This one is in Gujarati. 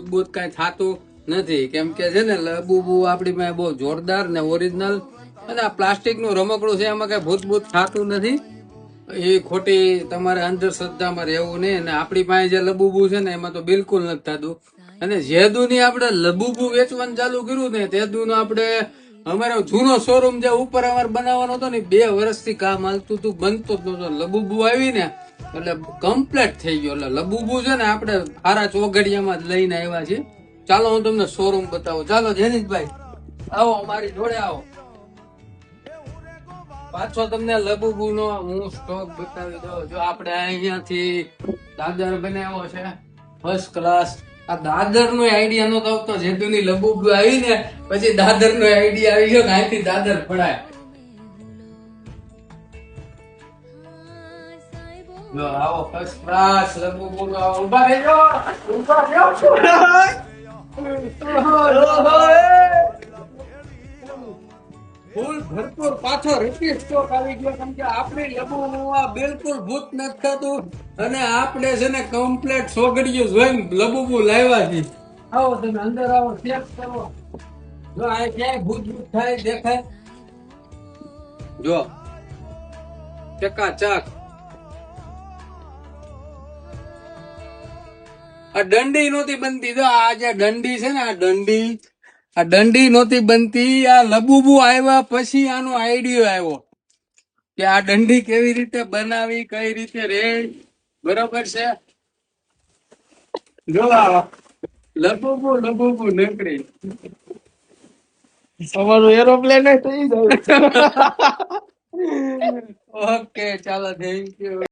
ભૂત કઈ થતું નથી. કેમ કે છે ને લબુબુ આપડી પાસે બહુ જોરદાર ને ઓરિજિનલ, અને આ પ્લાસ્ટિક નું રમકડું છે, એમાં કઈ ભૂત થતું નથી. એ ખોટી તમારે અંધશ્રદ્ધામાં રહેવું નહીં. અને આપણી પાસે જે લબુબુ છે ને એમાં તો બિલકુલ નથી થતું. અને જેદુ ની આપણે લબુબુ વેચવાનું ચાલુ કર્યું ને તેદુ નો આપણે અમારો જૂનો શોરૂમ જે ઉપર અમારે બનાવવાનો હતો ને 2 વર્ષથી કામ હાલતું હતું, બનતો જ નતો. લબુબુ આવી ને એટલે કમ્પ્લીટ થઈ ગયો. એટલે લબુબુ છે ને આપણે સારા ચોઘડિયામાં જ લઈને આવ્યા છીએ. ચાલો હું તમને શોરૂમ બતાવું. ચાલો જેનીશભાઈ આવો, અમારી જોડે આવો. પાછો તમને લબુબુ નો હું સ્ટોક બતાવી દઉં. જો આપણે અહીંયાથી દાદર બનાવ્યો છે ફર્સ્ટ ક્લાસ. આ દાદર નો આઈડિયા નો આવતો, જેદુ ની લબુબુ આવી ને પછી દાદર નો આઈડિયા આવી ગયો કે અહીંથી દાદર પડાય. જો આવો ફર્સ્ટ ક્લાસ લબુબુ નો. ઉભા રહેજો, ઉભા રહેજો. ફૂલ ભરપૂર પાછો રિપીટ સ્ટોક આવી ગયો. કેમ કે આપણી લબુબુમાં બિલકુલ ભૂત નથી થતું. અને આપણે છે ને કમ્પ્લેટ સોગડિયું જોઈને લબુબુ લાવ્યા છે. આવો તમે અંદર આવો, ચેક કરો. જો આ ક્યાંય ભૂત થાય દેખાય? જો ચકાચક. આ દંડી નહોતી બનતી. જો આ જે દંડી છે ને, આ દંડી નહોતી બનતી. આ લબુબુ આવ્યા પછી આનો આઈડિયો આવ્યો કે આ દંડી કેવી રીતે બનાવી, કઈ રીતે રે. બરોબર છે. જો લબુબુ નીકળી. અમારું એરોપ્લેન થઈ જાય. ઓકે ચાલો, થેન્ક યુ.